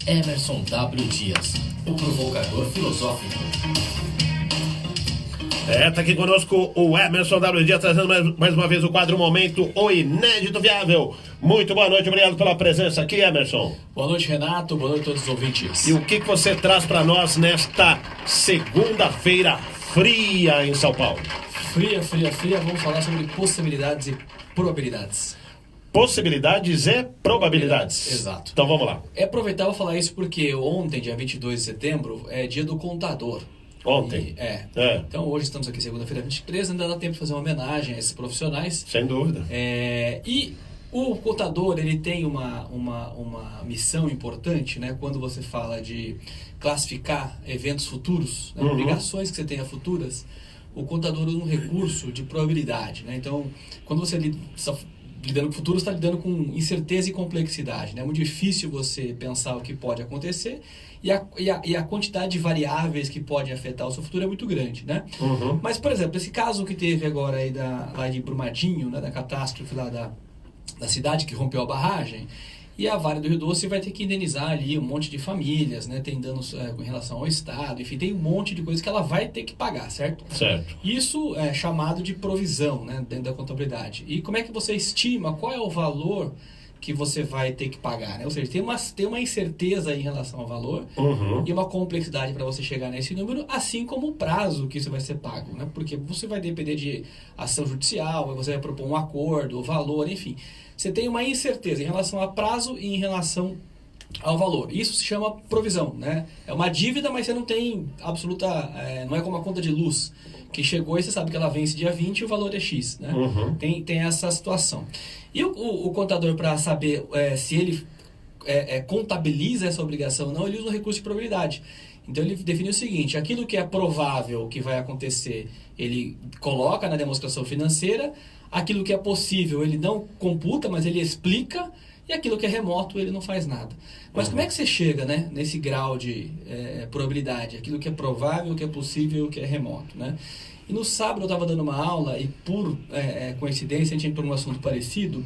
Emerson W. Dias, o provocador filosófico. Tá aqui conosco o Emerson W. Dias, trazendo mais uma vez o quadro Momento, o Inédito Viável. Muito boa noite, obrigado pela presença aqui, Emerson. Boa noite, Renato, boa noite a todos os ouvintes. E o que você traz para nós nesta segunda-feira fria em São Paulo? Fria, vamos falar sobre possibilidades e probabilidades. Possibilidades e probabilidades. Exato. Então vamos lá. É aproveitável falar isso porque ontem, dia 22 de setembro, é dia do contador. Ontem. Então hoje estamos aqui segunda-feira 23, ainda dá tempo de fazer uma homenagem a esses profissionais. Sem dúvida. E o contador, ele tem uma missão importante, né? Quando você fala de classificar eventos futuros, né? Obrigações que você tenha futuras, o contador usa um recurso de probabilidade, né? Então, quando você está lidando com o futuro, você está lidando com incerteza e complexidade, né? É muito difícil você pensar o que pode acontecer e a quantidade de variáveis que podem afetar o seu futuro é muito grande, né? Mas, por exemplo, esse caso que teve agora aí lá de Brumadinho, né? Da catástrofe lá da cidade que rompeu a barragem, e a Vale do Rio Doce vai ter que indenizar ali um monte de famílias, né? Tem danos com relação ao Estado, enfim, tem um monte de coisa que ela vai ter que pagar, certo? Certo. Isso é chamado de provisão, né? Dentro da contabilidade. E como é que você estima qual é o valor que você vai ter que pagar, né? Ou seja, tem uma incerteza em relação ao valor e uma complexidade para você chegar nesse número, assim como o prazo que isso vai ser pago, né? Porque você vai depender de ação judicial, você vai propor um acordo, o valor, enfim. Você tem uma incerteza em relação a prazo e em relação ao valor. Isso se chama provisão, né? É uma dívida, mas você não tem absoluta... não é como a conta de luz, que chegou e você sabe que ela vence dia 20 e o valor é X, né? Tem essa situação. E o contador, para saber se ele contabiliza essa obrigação ou não, ele usa um recurso de probabilidade. Então ele define o seguinte: aquilo que é provável que vai acontecer, ele coloca na demonstração financeira, aquilo que é possível ele não computa, mas ele explica, e aquilo que é remoto ele não faz nada. Mas como é que você chega, né, nesse grau de probabilidade? Aquilo que é provável, que é possível, que é remoto, né? E no sábado eu estava dando uma aula e por coincidência a gente entrou num assunto parecido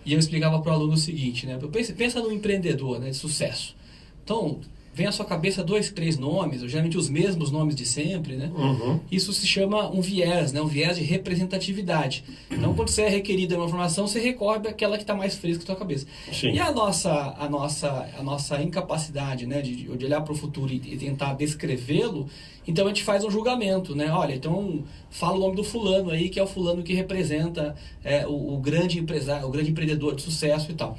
e eu explicava para o aluno o seguinte, né? Pensa num empreendedor, né, de sucesso. Então, vem à sua cabeça 2, 3 nomes, ou geralmente os mesmos nomes de sempre, né? Isso se chama um viés, né? Um viés de representatividade. Então, quando você é requerido de uma informação, você recorre àquela que está mais fresca na sua cabeça. Sim. E a nossa incapacidade, né, de olhar para o futuro e tentar descrevê-lo, então a gente faz um julgamento, né? Olha, então fala o nome do fulano aí, que é o fulano que representa o grande empresário, o grande empreendedor de sucesso e tal.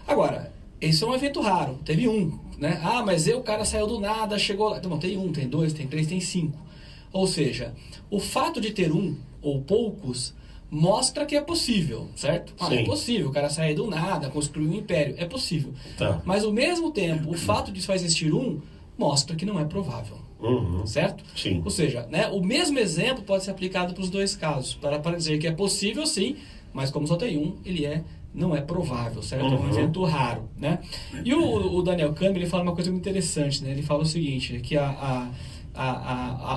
Agora, esse é um evento raro, teve um, né? Ah, mas o cara saiu do nada, chegou lá. Não, tem 1, tem 2, tem 3, tem 5. Ou seja, o fato de ter um ou poucos mostra que é possível, certo? É possível, o cara sair do nada, construir um império, é possível. Tá. Mas ao mesmo tempo, o fato de só existir um mostra que não é provável. Certo? Sim. Ou seja, né, o mesmo exemplo pode ser aplicado para os dois casos, para dizer que é possível sim, mas como só tem um, ele não é provável, certo? É um evento raro, né? E o Daniel Kahneman, ele fala uma coisa muito interessante, né? Ele fala o seguinte, que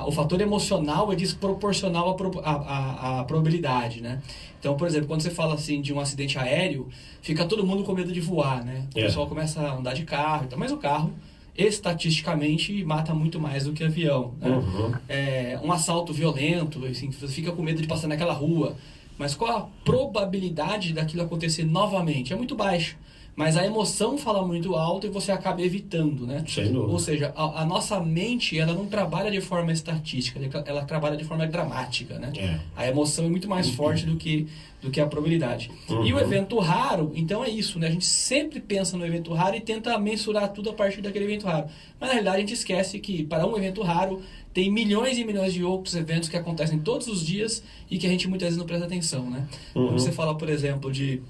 o fator emocional é desproporcional à probabilidade, né? Então, por exemplo, quando você fala assim de um acidente aéreo, fica todo mundo com medo de voar, né? O pessoal começa a andar de carro, então, mas o carro estatisticamente mata muito mais do que avião, né? Um assalto violento, assim, você fica com medo de passar naquela rua, mas qual a probabilidade daquilo acontecer novamente? É muito baixa, mas a emoção fala muito alto e você acaba evitando, né? Sem dúvida. Ou seja, a nossa mente, ela não trabalha de forma estatística, ela trabalha de forma dramática, né? A emoção é muito mais forte do que a probabilidade. E o evento raro, então é isso, né? A gente sempre pensa no evento raro e tenta mensurar tudo a partir daquele evento raro. Mas na realidade a gente esquece que para um evento raro tem milhões e milhões de outros eventos que acontecem todos os dias e que a gente muitas vezes não presta atenção, né? Quando você fala, por exemplo, de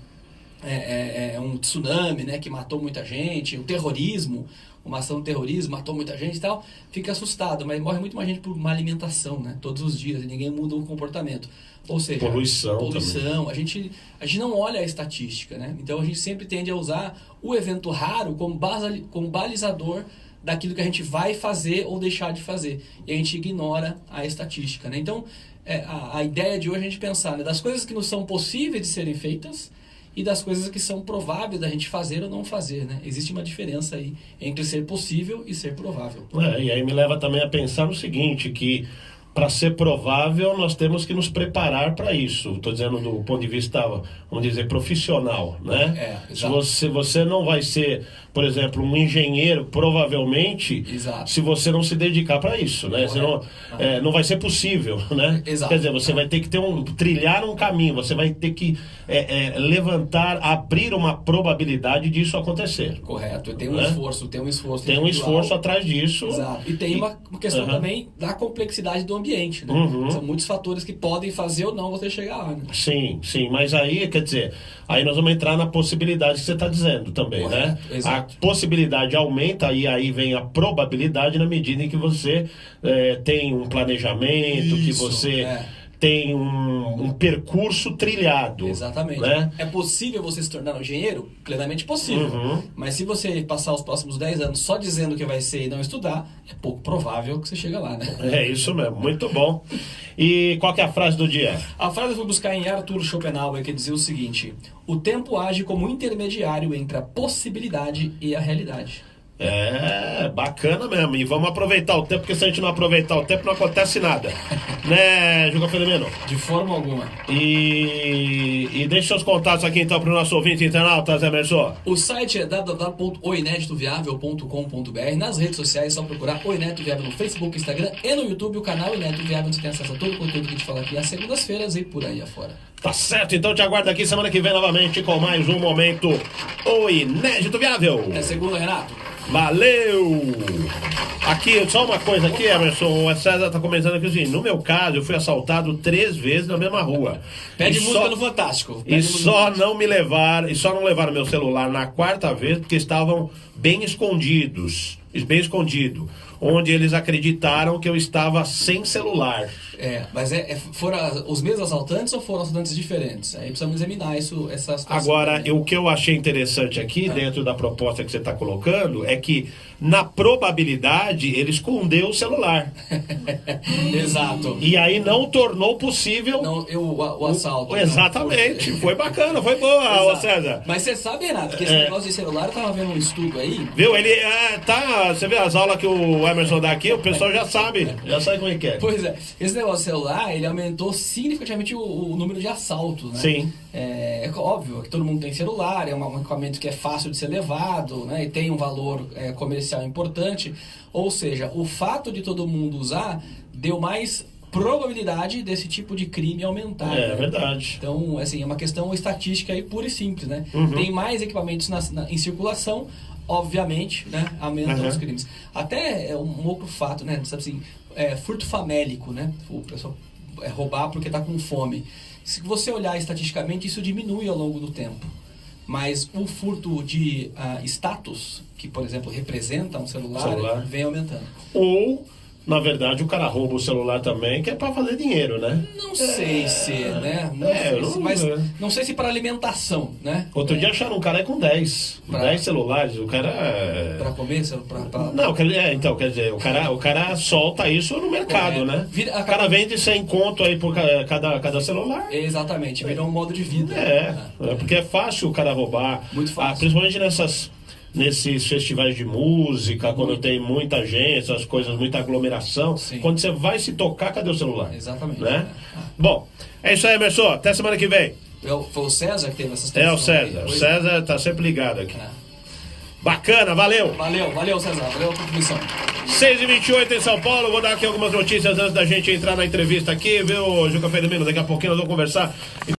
um tsunami, né, que matou muita gente, o terrorismo, uma ação de terrorismo, matou muita gente e tal, fica assustado, mas morre muito mais gente por má alimentação, né, todos os dias, e ninguém muda o comportamento. Ou seja, poluição. A gente não olha a estatística, né? Então a gente sempre tende a usar o evento raro como balizador daquilo que a gente vai fazer ou deixar de fazer. E a gente ignora a estatística, né? Então, a ideia de hoje é a gente pensar, né, das coisas que não são possíveis de serem feitas e das coisas que são prováveis da gente fazer ou não fazer, né? Existe uma diferença aí entre ser possível e ser provável. E aí me leva também a pensar no seguinte, que para ser provável nós temos que nos preparar para isso. Estou dizendo do ponto de vista, vamos dizer, profissional, né? Se você não vai ser, por exemplo, um engenheiro, provavelmente, se você não se dedicar para isso, né? Senão, não vai ser possível, né? Exato. Quer dizer, você vai ter que trilhar um caminho, você vai ter que abrir uma probabilidade disso acontecer. Correto. Tem um esforço, Tem um esforço atrás disso. Exato. E tem uma questão também da complexidade do ambiente, né? São muitos fatores que podem fazer ou não você chegar lá, né? Sim, mas aí, quer dizer, aí nós vamos entrar na possibilidade que você está dizendo também, né? Exato. A possibilidade aumenta e aí vem a probabilidade na medida em que você tem um planejamento, que você tem um percurso trilhado. Exatamente. Né? É possível você se tornar um engenheiro? Plenamente possível. Mas se você passar os próximos 10 anos só dizendo que vai ser e não estudar, é pouco provável que você chegue lá, né? É isso mesmo, muito bom. E qual que é a frase do dia? A frase eu fui buscar em Arthur Schopenhauer, que dizia o seguinte: o tempo age como intermediário entre a possibilidade e a realidade. Bacana mesmo. E vamos aproveitar o tempo, porque se a gente não aproveitar o tempo, não acontece nada. Né, Juca Felimeno? De forma alguma. E deixe seus contatos aqui então para o nosso ouvinte internauta, Zé Merson. O site é www.oineditoviável.com.br. Nas redes sociais é só procurar O Inédito Viável no Facebook, Instagram e no YouTube. O canal Inédito Viável, você tem acesso a todo o conteúdo que a gente fala aqui às segundas-feiras e por aí afora. Tá certo, então te aguardo aqui semana que vem novamente com mais um momento O Inédito Viável. Até segunda, Renato. Valeu! Aqui, só uma coisa aqui, Emerson, o César tá comentando aqui assim, no meu caso, eu fui assaltado 3 vezes na mesma rua. Pede música no Fantástico. Não levaram meu celular na 4ª vez, porque estavam bem escondido, onde eles acreditaram que eu estava sem celular. Mas foram os mesmos assaltantes ou foram assaltantes diferentes? Aí precisamos examinar essa situação. Agora, o que eu achei interessante aqui, dentro da proposta que você está colocando, é que, na probabilidade, ele escondeu o celular. Exato. E aí não tornou possível o assalto. Exatamente. Foi bacana, foi boa, César. Mas você sabe, Renato, que esse negócio de celular, eu estava vendo um estudo aí. Viu? Ele você vê as aulas que o Emerson dá aqui, o pessoal já sabe como é que é. Pois é. Esse negócio de celular, ele aumentou significativamente o número de assaltos, né? Sim. É óbvio que todo mundo tem celular, é um equipamento que é fácil de ser levado, né? E tem um valor comercial importante. Ou seja, o fato de todo mundo usar deu mais probabilidade desse tipo de crime aumentar. É verdade. Então, assim, é uma questão estatística aí pura e simples, né? Tem mais equipamentos em circulação, obviamente, né? Aumentam os crimes. Até um outro fato, né? Sabe assim, furto famélico, né? O pessoal roubar porque está com fome. Se você olhar estatisticamente, isso diminui ao longo do tempo. Mas o furto de status, que, por exemplo, representa um celular, vem aumentando. Ou, na verdade, o cara rouba o celular também, que é para fazer dinheiro, né? Não sei se, né? Não sei se para alimentação, né? Outro dia acharam um cara com 10 celulares, o cara... Para comer? Não, então, quer dizer, o cara solta isso no mercado, né? O cara vende 100 conto aí por cada celular. Exatamente, virou um modo de vida. Porque é fácil o cara roubar. Muito fácil. Principalmente nesses festivais de música, quando tem muita gente, essas coisas, muita aglomeração. Sim. Quando você vai se tocar, cadê o celular? Exatamente. Né? Bom, é isso aí, Emerson. Até semana que vem. Foi o César que teve essas É o César. O César tá sempre ligado aqui. Bacana, valeu. Valeu, César. Valeu a contribuição. 6h28 em São Paulo. Vou dar aqui algumas notícias antes da gente entrar na entrevista aqui, viu, Juca Felimeno? Daqui a pouquinho nós vamos conversar.